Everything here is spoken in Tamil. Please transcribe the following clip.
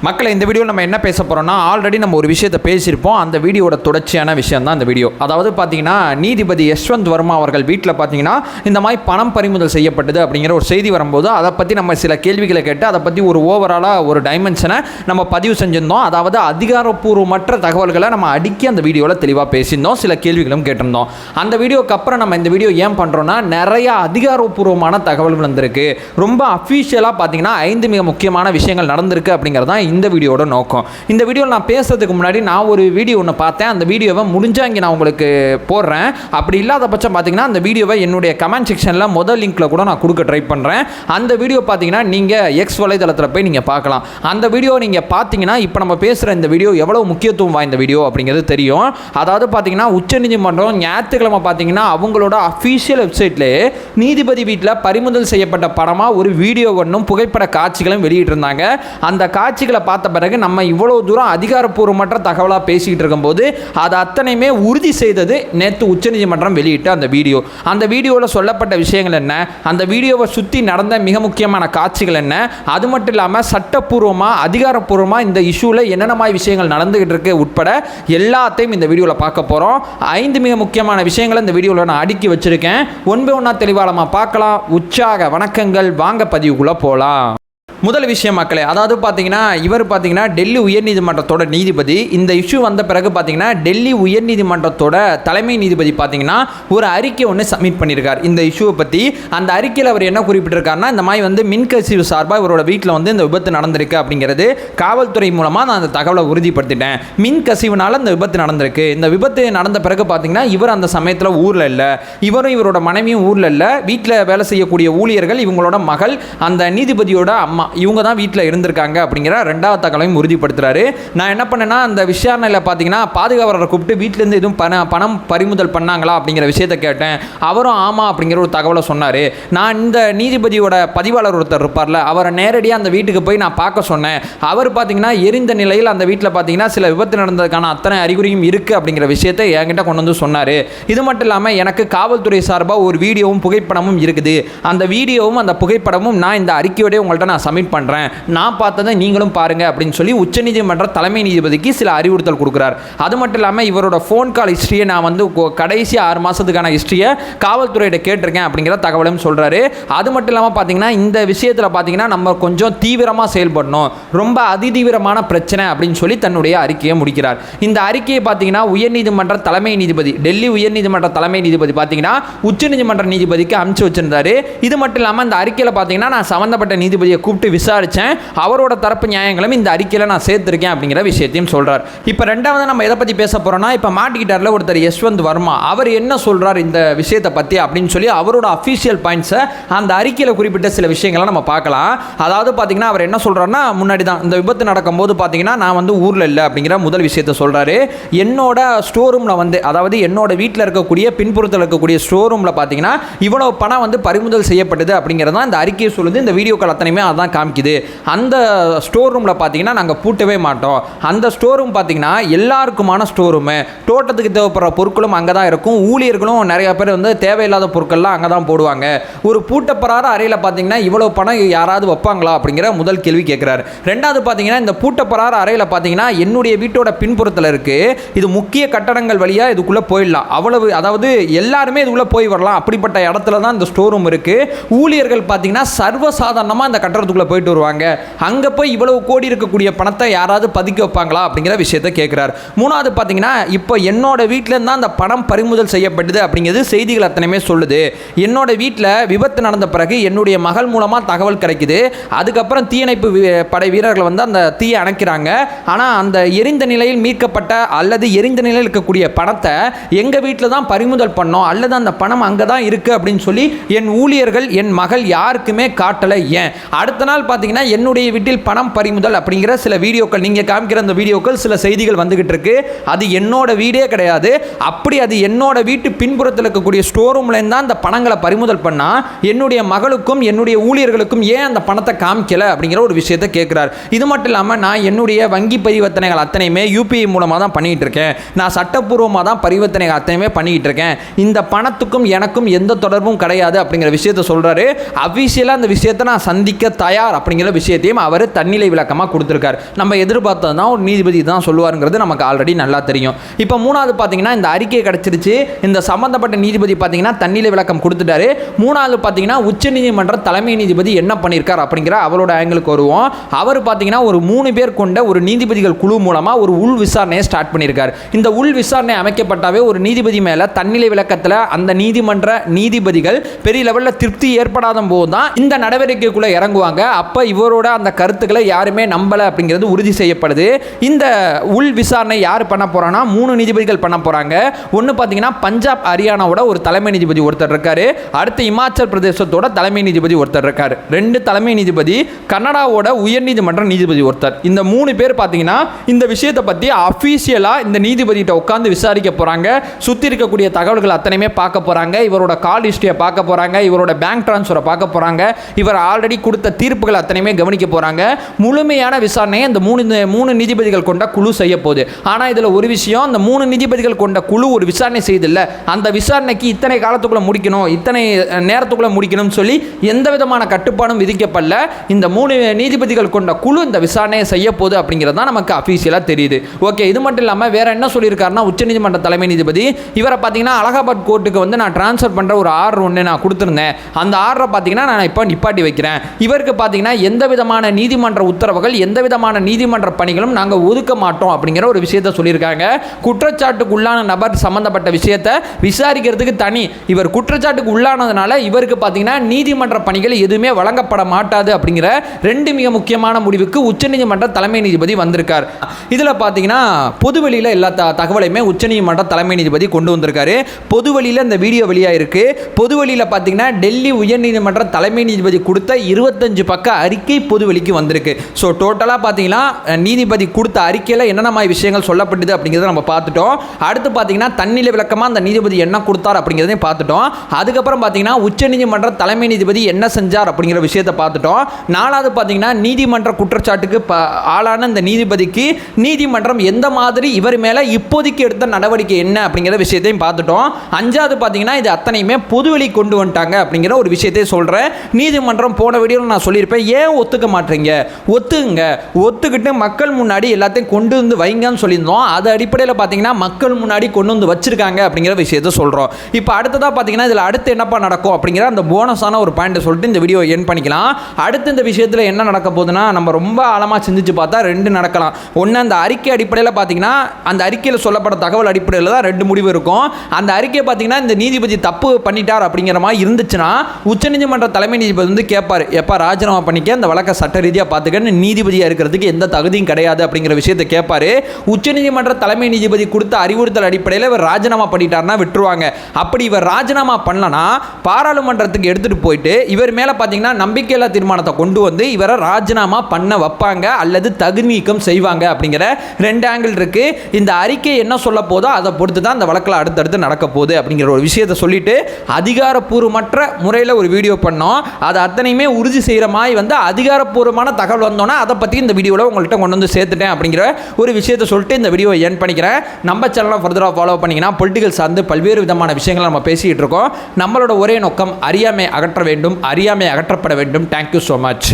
மக்களை இந்த வீடியோவில் நம்ம என்ன பேச போகிறோம்னா, ஆல்ரெடி நம்ம ஒரு விஷயத்தை பேசியிருப்போம். அந்த வீடியோட தொடர்ச்சியான விஷயம் தான் இந்த வீடியோ. அதாவது பார்த்தீங்கன்னா, நீதிபதி யஷ்வந்த் வர்மா அவர்கள் வீட்டில் பார்த்தீங்கன்னா இந்த மாதிரி பணம் பறிமுதல் செய்யப்பட்டது அப்படிங்கிற ஒரு செய்தி வரும்போது அதை பற்றி நம்ம சில கேள்விகளை கேட்டு அதை பற்றி ஒரு ஓவராலாக ஒரு டைமென்ஷனை நம்ம பதிவு செஞ்சிருந்தோம். அதாவது அதிகாரப்பூர்வமற்ற தகவல்களை நம்ம அடுக்கி அந்த வீடியோவில் தெளிவாக பேசியிருந்தோம், சில கேள்விகளும் கேட்டிருந்தோம். அந்த வீடியோக்கு அப்புறம் நம்ம இந்த வீடியோ ஏன் பண்ணுறோன்னா, நிறைய அதிகாரப்பூர்வமான தகவல்கள் வந்திருக்கு. ரொம்ப அஃபீஷியலாக பார்த்தீங்கன்னா 5 மிக முக்கியமான விஷயங்கள் நடந்திருக்கு அப்படிங்கிறது தான் இந்த வீடியோட நோக்கம். இந்த வீடியோவில் நான் பேசுறதுக்கு முன்னாடி நான் ஒரு வீடியோ ஒன்று பார்த்தேன். அந்த வீடியோவை முடிஞ்சால் இங்கே நான் உங்களுக்கு போடுறேன். அப்படி இல்லாத பட்சம் பார்த்தீங்கன்னா அந்த வீடியோவை என்னுடைய கமெண்ட் செக்ஷனில் முதல் லிங்க்கில் கூட நான் கொடுக்க ட்ரை பண்ணுறேன். அந்த வீடியோ பார்த்தீங்கன்னா நீங்கள் எக்ஸ் வலைதளத்தில் போய் நீங்கள் பார்க்கலாம். அந்த வீடியோ நீங்கள் பார்த்தீங்கன்னா இப்போ நம்ம பேசுகிற இந்த வீடியோ எவ்வளோ முக்கியத்துவம் வாய்ந்த வீடியோ அப்படிங்கிறது தெரியும். அதாவது பார்த்தீங்கன்னா உச்சநீதிமன்றம் ஞாயிற்றுக்கிழமை பார்த்தீங்கன்னா அவங்களோட அஃபீஷியல் வெப்சைட்லேயே நீதிபதி வீட்டில் பறிமுதல் செய்யப்பட்ட படமாக ஒரு வீடியோ ஒன்றும் புகைப்பட காட்சிகளும் வெளியிட்டிருந்தாங்க. அந்த காட்சிகளை பார்த்த பிறகு நம்ம இவ்வளோ தூரம் அதிகாரப்பூர்வமற்ற தகவலாக பேசிக்கிட்டு இருக்கும்போது அது அத்தனையுமே உறுதி செய்தது நேற்று உச்சநீதிமன்றம் வெளியிட்ட அந்த வீடியோ. அந்த வீடியோவில் சொல்லப்பட்ட விஷயங்கள் என்ன, அந்த வீடியோவை சுற்றி நடந்த மிக முக்கியமான காட்சிகள் என்ன, அது மட்டும் இல்லாமல் சட்டப்பூர்வமாக அதிகாரப்பூர்வமாக இந்த இஷ்யூவில் என்னென்ன மாதிரி விஷயங்கள் நடந்துகிட்டு இருக்கு உட்பட எல்லாத்தையும் இந்த வீடியோவில் பார்க்க போகிறோம். 5 மிக முக்கியமான விஷயங்களை இந்த வீடியோவில் நான் அடுக்கி வச்சிருக்கேன். ஒன்று ஒன்றா தெளிவாக நம்ம பார்க்கலாம். உற்சாக வணக்கங்கள், வாங்க பதிவுக்குள்ளே போகலாம். முதல் விஷயம் மக்களே, அதாவது பார்த்தீங்கன்னா இவர் பார்த்தீங்கன்னா டெல்லி உயர்நீதிமன்றத்தோட நீதிபதி. இந்த இஷ்யூ வந்த பிறகு பார்த்தீங்கன்னா டெல்லி உயர்நீதிமன்றத்தோட தலைமை நீதிபதி பார்த்தீங்கன்னா ஒரு அறிக்கை ஒன்று சப்மிட் பண்ணியிருக்கார் இந்த இஷ்யூவை பற்றி. அந்த அறிக்கையில் அவர் என்ன குறிப்பிட்டிருக்காருன்னா, இந்த மாதிரி மின்கசிவு சார்பாக இவரோட வீட்டில் இந்த விபத்து நடந்திருக்கு அப்படிங்கிறது காவல்துறை மூலமாக நான் அந்த தகவலை உறுதிப்படுத்திட்டேன். மின் கசிவுனால இந்த விபத்து நடந்திருக்கு. இந்த விபத்து நடந்த பிறகு பார்த்தீங்கன்னா இவர் அந்த சமயத்தில் ஊரில் இல்லை, இவரும் இவரோட மனைவியும் ஊரில் இல்லை. வீட்டில் வேலை செய்யக்கூடிய ஊழியர்கள், இவங்களோட மகள், அந்த நீதிபதியோட அம்மா, இவங்க தான் வீட்டில் இருந்திருக்காங்க அப்படிங்கிற 2வது தகவலையும் உறுதிப்படுத்துறாரு. நான் என்ன பண்ணேன்னா, அந்த விசாரணையில் பார்த்தீங்கன்னா பாதுகாவலரை கூப்பிட்டு வீட்டிலேருந்து எதுவும் பணம் பறிமுதல் பண்ணாங்களா அப்படிங்கிற விஷயத்தை கேட்டேன். அவரும் ஆமாம் அப்படிங்கிற ஒரு தகவலை சொன்னார். நான் இந்த நீதிபதியோட பதிவாளர் ஒருத்தர் இருப்பார்ல, அவரை நேரடியாக அந்த வீட்டுக்கு போய் நான் பார்க்க சொன்னேன். அவர் பார்த்தீங்கன்னா எரிந்த நிலையில் அந்த வீட்டில் பார்த்தீங்கன்னா சில விபத்து நடந்ததுக்கான அத்தனை அறிகுறியும் இருக்குது அப்படிங்கிற விஷயத்தை என்கிட்ட கொண்டு வந்து சொன்னார். இது மட்டும் இல்லாமல் எனக்கு காவல்துறை சார்பாக ஒரு வீடியோவும் புகைப்படமும் இருக்குது. அந்த வீடியோவும் அந்த புகைப்படமும் நான் இந்த அறிக்கையோடய உங்கள்கிட்ட நான் சப்மிட் பண்ணுறேன், நான் பார்த்ததை நீங்களும் பாருங்க அப்படின்னு சொல்லி உச்சநீதிமன்ற தலைமை நீதிபதிக்கு சில அறிவுறுத்தல் கொடுக்குறார். அது மட்டும் இல்லாமல் இவரோட ஃபோன் கால் ஹிஸ்ட்ரியை நான் கடைசி 6 மாதத்துக்கான ஹிஸ்ட்ரியை காவல்துறையிட்ட கேட்டிருக்கேன் அப்படிங்கிற தகவலும் சொல்கிறாரு. அது மட்டும் இல்லாமல் பார்த்தீங்கன்னா இந்த விஷயத்தில் பார்த்தீங்கன்னா நம்ம கொஞ்சம் தீவிரமாக செயல்படணும், ரொம்ப அதிதீவிரமான பிரச்சனை அப்படின்னு சொல்லி தன்னுடைய அறிக்கையை முடிக்கிறார். இந்த அறிக்கையை பார்த்தீங்கன்னா உயர்நீதிமன்ற தலைமை நீதிபதி, டெல்லி உயர்நீதிமன்ற தலைமை நீதிபதி பார்த்தீங்கன்னா உச்சநீதிமன்ற நீதிபதிக்கு அனுப்பிச்சு வச்சிருந்தாரு. இது மட்டும் இல்லாமல் இந்த அறிக்கையில் பார்த்தீங்கன்னா நான் சம்பந்தப்பட்ட நீதிபதியை கூப்பிட்டு விசாரிச்சேன், அவரோட தரப்பு நியாயங்களும் இந்த அறிக்கையில் நான் சேர்த்திருக்கேன் அப்படிங்கிற விஷயத்தையும் சொல்றார். இப்போ 2வது நம்ம எதை பற்றி பேச போறோம்னா, இப்போ மாட்டிக்கிட்டார்ல ஒருத்தர் யஷ்வந்த் வர்மா, அவர் என்ன சொல்றார் இந்த விஷயத்தை பற்றி அப்படின்னு சொல்லி அவரோட அஃபீஷியல் பாயிண்ட்ஸை அந்த அறிக்கையில் குறிப்பிட்ட சில விஷயங்களை நம்ம பார்க்கலாம். அதாவது பார்த்தீங்கன்னா அவர் என்ன சொல்றாருன்னா, முன்னாடி தான் இந்த விபத்து நடக்கும்போது பார்த்தீங்கன்னா நான் ஊரில் இல்லை அப்படிங்கிற முதல் விஷயத்தை சொல்றாரு. என்னோட ஸ்டோர் ரூமில் அதாவது என்னோட வீட்டில் இருக்கக்கூடிய பின்புறத்தில் இருக்கக்கூடிய ஸ்டோர் ரூமில் பார்த்தீங்கன்னா இவ்வளவு பணம் பறிமுதல் செய்யப்பட்டது அப்படிங்கிறது தான் இந்த அறிக்கையை சொல்லுது. இந்த வீடியோக்கள் அத்தனையுமே அதான் காமிக்குது. அந்த ஸ்டோர் ரூமில் பார்த்தீங்கன்னா நாங்கள் பூட்டவே மாட்டோம். அந்த ஸ்டோர் ரூம் பார்த்தீங்கன்னா எல்லாருக்குமான ஸ்டோர் ரூமு, தோட்டத்துக்கு தேவைப்படுற பொருட்களும் அங்கே தான் இருக்கும். ஊழியர்களும் நிறைய பேர் தேவையில்லாத பொருட்கள்லாம் அங்கே தான் போடுவாங்க. ஒரு பூட்டப்படாத அறையில் பார்த்தீங்கன்னா இவ்வளோ பணம் யாராவது வைப்பாங்களா அப்படிங்கிற முதல் கேள்வி கேட்குறாரு. 2வது பார்த்தீங்கன்னா இந்த பூட்டப்படாத அறையில் பார்த்தீங்கன்னா என்னுடைய வீட்டோட பின்புறத்தில் இருக்குது. இது முக்கிய கட்டடங்கள் வழியாக இதுக்குள்ளே போயிடலாம், அவ்வளவு, அதாவது எல்லாருமே இதுக்குள்ளே போய் வரலாம். அப்படிப்பட்ட இடத்துல தான் இந்த ஸ்டோர் ரூம் இருக்குது. ஊழியர்கள் பார்த்தீங்கன்னா சர்வசாதாரணமாக இந்த கட்டடத்துக்குள்ளே போயிட்டு வருவாங்க. அங்கே போய் இவ்வளவு கோடி இருக்கக்கூடிய பணத்தை யாராவது பதுக்கி வைப்பாங்களா அப்படிங்கிற விஷயத்தை கேட்குறாரு. 3வது பார்த்தீங்கன்னா இப்போ என்னோட வீட்டில் இருந்தால் அந்த பணம் பறிமுதல் செய்யப்பட்டது அப்படிங்கிறது செய்திகள் அத்தனையுமே சொல்லுது. என்னோட வீட்டில் விபத்து நடந்த பிறகு என்னுடைய மகள் மூலமாக தகவல் கிடைக்குது. அதுக்கப்புறம் தீயணைப்பு படை வீரர்கள் அந்த தீயை அணைக்கிறாங்க. ஆனால் அந்த எரிந்த நிலையில் மீட்கப்பட்ட அல்லது எரிந்த நிலையில் இருக்கக்கூடிய பணத்தை எங்கள் வீட்டில் தான் பறிமுதல் பண்ணோம், அல்லது அந்த பணம் அங்கே தான் இருக்குது அப்படின்னு சொல்லி என் ஊழியர்கள், என் மகள் யாருக்குமே காட்டலை. ஏன் அடுத்த நாள் பார்த்தீங்கன்னா என்னுடைய வீட்டில் பணம் பறிமுதல் அப்படிங்கிற சில வீடியோக்கள், நீங்கள் காமிக்கிற அந்த வீடியோக்கள், சில செய்திகள் வந்துகிட்டு இருக்கு. அது என்னோட வீடே கிடையாது. அப்படி அது என்னோட வீட்டு பின்புறத்தில் இருக்கக்கூடிய ஸ்டோர் ரூம்ல இருந்தா அந்த பணங்களை பறிமுதல் பண்ணா என்னுடைய மகளுக்கும் என்னுடைய ஊழியர்களுக்கும் ஏன் அந்த பணத்தை காமிக்கல அப்படிங்கிற ஒரு விஷயத்தை கேட்கிறார். இது மட்டும் இல்லாமல் நான் என்னுடைய வங்கி பரிவர்த்தனைகள் அத்தனையுமே யூபிஐ மூலமாக தான் பண்ணிட்டு இருக்கேன். நான் சட்டப்பூர்வமாக தான் பரிவர்த்தனைகள் அத்தனையுமே பண்ணிட்டு இருக்கேன். இந்த பணத்துக்கும் எனக்கும் எந்த தொடர்பும் கிடையாது அப்படிங்கிற விஷயத்தை சொல்றாரு. அபிஷியலாக அந்த விஷயத்தை நான் சந்திக்க தயார் தயார் அப்படிங்கிற விஷயத்தையும் அவர் தன்னிலை விளக்கமாக கொடுத்துருக்காரு. நம்ம எதிர்பார்த்தது தான் ஒரு நீதிபதி தான் சொல்லுவாருங்கிறது நமக்கு ஆல்ரெடி நல்லா தெரியும். இப்போ மூணாவது பார்த்தீங்கன்னா இந்த அறிக்கை கிடச்சிருச்சு, இந்த சம்பந்தப்பட்ட நீதிபதி பார்த்தீங்கன்னா தன்னிலை விளக்கம் கொடுத்துட்டாரு. மூணாவது பார்த்தீங்கன்னா உச்சநீதிமன்ற தலைமை நீதிபதி என்ன பண்ணியிருக்கார் அப்படிங்கிற அவரோட ஆங்கிளுக்கு வருவோம். அவர் பார்த்தீங்கன்னா ஒரு 3 பேர் கொண்ட ஒரு நீதிபதிகள் குழு மூலமாக ஒரு உள் விசாரணையை ஸ்டார்ட் பண்ணியிருக்கார். இந்த உள் விசாரணை அமைக்கப்பட்டாவே ஒரு நீதிபதி மேலே தன்னிலை விளக்கத்தில் அந்த நீதிமன்ற நீதிபதிகள் பெரிய லெவலில் திருப்தி ஏற்படாத போது தான் இந்த நடவடிக்கைக்குள்ளே இறங்குவாங்க. அப்போ இவரோட அந்த கருத்துக்களை யாருமே நம்பலை அப்படிங்கிறது உறுதி செய்யப்படுது. இந்த உள் விசாரணை யார் பண்ண போறான்னா 3 நீதிபதிகள் பண்ண போறாங்க. ஒன்று பார்த்தீங்கன்னா பஞ்சாப் ஹரியானாவோட ஒரு தலைமை நீதிபதி ஒருத்தர் இருக்காரு. அடுத்து இமாச்சல் பிரதேசத்தோட தலைமை நீதிபதி ஒருத்தர் இருக்காரு. 2 தலைமை நீதிபதி, கனடாவோட உயர்நீதிமன்ற நீதிபதி ஒருத்தர். இந்த 3 பேர் பார்த்தீங்கன்னா இந்த விஷயத்தை பற்றி அஃபீஷியலாக இந்த நீதிபதிகிட்ட உட்காந்து விசாரிக்க போறாங்க. சுற்றி இருக்கக்கூடிய தகவல்கள் அத்தனையுமே பார்க்க போறாங்க. இவரோட கால் ஹிஸ்டரியை பார்க்க போறாங்க. இவரோட பேங்க் டிரான்ஸ்ஃபரை பார்க்க போறாங்க. இவர் ஆல்ரெடி கொடுத்த தீர்ப்புகள் அத்தனையுமே கவனிக்க போறாங்க. முழுமையான விசாரணையை இந்த 3 நீதிபதிகள் கொண்ட குழு செய்ய போகுது. ஆனால் இதில் ஒரு விஷயம், இந்த 3 நீதிபதிகள் கொண்ட குழு ஒரு விசாரணை செய்தில்ல, அந்த விசாரணைக்கு இத்தனை காலத்துக்குள்ள முடிக்கணும், இத்தனை நேரத்துக்குள்ள முடிக்கணும்னு சொல்லி எந்த விதமான கட்டுப்பாடும் விதிக்கப்படல. இந்த 3 நீதிபதிகள் கொண்ட குழு இந்த விசாரணையை செய்ய போகுது அப்படிங்கிறது தான் நமக்கு அஃபீஷியலாக தெரியுது. ஓகே, இது மட்டும் இல்லாமல் வேற என்ன சொல்லியிருக்காருன்னா உச்சநீதிமன்ற தலைமை நீதிபதி இவரை பார்த்தீங்கன்னா அலகாபாத் கோர்ட்டுக்கு வந்து நான் டிரான்ஸ்ஃபர் பண்ணுற ஒரு ஆர்டர் ஒன்று நான் கொடுத்துருந்தேன். அந்த ஆர்டரை பார்த்தீங்கன்னா நான் இப்போ நிப்பாட்டி வைக்கிறேன். இவருக்கு பார்த்தீங்கன்னா எந்த விதமான நீதிமன்ற உத்தரவுகள், எந்த விதமான நீதிமன்ற பணிகளும் நாங்கள் ஒதுக்க மாட்டோம் அப்படிங்கிற ஒரு விஷயத்தை சொல்லியிருக்காங்க. குற்றச்சாட்டுக்கு உள்ளான நபர் சம்பந்தப்பட்ட விஷயத்தை விசாரிக்கிறதுக்கு தனி, இவர் குற்றச்சாட்டுக்கு உள்ளானதுனால இவருக்கு பார்த்தீங்கன்னா நீதிமன்ற பணிகள் எதுவுமே வழங்கப்பட மாட்டாது அப்படிங்கிற 2 மிக முக்கியமான முடிவுக்கு உச்சநீதிமன்ற தலைமை நீதிபதி வந்திருக்கார். இதில் பார்த்தீங்கன்னா பொதுவெளியில் எல்லா தகவலையுமே உச்சநீதிமன்ற தலைமை நீதிபதி கொண்டு வந்திருக்காரு. பொதுவெளியில் இந்த வீடியோ வெளியாக இருக்கு. பொதுவெளியில் பார்த்தீங்கன்னா டெல்லி உயர்நீதிமன்ற தலைமை நீதிபதி கொடுத்த 25 பக்க அறிக்கை பொதுவெளிக்கு வந்திருக்கு. ஸோ டோட்டலாக பார்த்தீங்கன்னா நீதிபதி கொடுத்த அறிக்கையில் என்னென்ன மாதிரி விஷயங்கள் சொல்லப்பட்டது அப்படிங்கிறத நம்ம பார்த்துட்டோம். அடுத்து பார்த்தீங்கன்னா தன்னிலை விளக்கமாக அந்த நீதிபதி என்ன கொடுத்தார் அப்படிங்கிறதையும் பார்த்துட்டோம். அதுக்கப்புறம் பார்த்தீங்கன்னா உச்சநீதிமன்ற தலைமை நீதிபதி என்ன செஞ்சார் அப்படிங்கிற விஷயத்தை பார்த்துட்டோம். 4வது பார்த்தீங்கன்னா நீதிமன்ற குற்றச்சாட்டுக்கு ஆளான இந்த நீதிபதிக்கு நீதிமன்றம் எந்த மாதிரி இவர் மேலே இப்போதைக்கு எடுத்த நடவடிக்கை என்ன அப்படிங்கிற விஷயத்தையும் பார்த்துட்டோம். 5வது பார்த்தீங்கன்னா இது அத்தனையுமே பொதுவெளி கொண்டு வந்துட்டாங்க அப்படிங்கிற ஒரு விஷயத்தை சொல்கிறேன். நீதிமன்றம் போன வீடியோவில் நான் சொல்லியிருப்பேன், ஏன் ஒத்துக்க மாட்டீங்க, ஒத்துங்க, ஒத்துக்கிட்டு மக்கள் முன்னாடி எல்லாத்தையும் கொண்டு வந்து வைங்கன்னு சொல்லியிருந்தோம். அது அடிப்படையில் பார்த்தீங்கன்னா மக்கள் முன்னாடி கொண்டு வந்து வச்சிருக்காங்க அப்படிங்கிற விஷயத்தை சொல்கிறோம். இப்போ அடுத்ததாக பார்த்தீங்கன்னா இதில் அடுத்து என்னப்பா நடக்கும் அப்படிங்கிற அந்த போனஸான ஒரு பாயிண்ட்டை சொல்லிட்டு இந்த வீடியோ என் பண்ணிக்கலாம். அடுத்து இந்த விஷயத்தில் என்ன நடக்க போகுதுன்னா நம்ம ரொம்ப ஆழமாக சிந்திச்சு பார்த்தா 2 நடக்கலாம். ஒன்று, அந்த அறிக்கை அடிப்படையில் பார்த்தீங்கன்னா அந்த அறிக்கையில் சொல்லப்பட்ட தகவல் அடிப்படையில் தான் 2 முடிவு இருக்கும். அந்த அறிக்கையை பார்த்தீங்கன்னா இந்த நீதிபதி தப்பு பண்ணிட்டார் அப்படிங்கிற மாதிரி இருந்துச்சுன்னா உச்சநீதிமன்ற தலைமை நீதிபதி வந்து கேட்பார், எப்பா ராஜினாமா பண்ணிக்க, அந்த வழக்கை சட்ட ரீதியாக பார்த்துக்கன்னு, நீதிபதியாக இருக்கிறதுக்கு எந்த தகுதியும் கிடையாது அப்படிங்கிற விஷயத்தை கேட்பாரு. உச்சநீதிமன்ற தலைமை நீதிபதி கொடுத்த அறிவுறுத்தல் அடிப்படையில் இவர் ராஜினாமா பண்ணிட்டார்னா விட்டுருவாங்க. அப்படி இவர் ராஜினாமா பண்ணலனா பாராளுமன்றத்துக்கு எடுத்துகிட்டு போயிட்டு இவர் மேலே பார்த்தீங்கன்னா நம்பிக்கையில்லா தீர்மானத்தை கொண்டு வந்து இவரை ராஜினாமா பண்ண வைப்பாங்க அல்லது தகுதி நீக்கம் செய்வாங்க அப்படிங்கிற 2 ஆங்கிள் இருக்கு. இந்த அறிக்கை என்ன சொல்ல போதோ அதை பொறுத்து தான் அந்த வழக்கில் அடுத்தடுத்து நடக்க போகுது அப்படிங்கிற ஒரு விஷயத்தை சொல்லிட்டு அதிகாரப்பூர்வமற்ற முறையில் ஒரு வீடியோ பண்ணோம். அது அத்தனையுமே உறுதி செய்கிற மாதிரி வந்து அதிகாரப்பூர்வமான தகவல் வந்தோன்னா அதை பற்றி இந்த வீடியோவில் உங்கள்கிட்ட கொண்டு வந்து சேர்த்துட்டேன் அப்படிங்கிற ஒரு விஷயத்தை சொல்லிட்டு இந்த வீடியோ என் பண்ணிக்கிறேன். நம்ம சேனலை ஃபர்தராக ஃபாலோ பண்ணிங்கன்னா பொலிட்டிக்கல் சார்ந்து பல்வேறு விதமான விஷயங்களை நம்ம பேசிகிட்டு இருக்கோம். நம்மளோட ஒரே நோக்கம் அறியாமை அகற்ற வேண்டும், அறியாமை அகற்றப்பட வேண்டும். Thank you so much.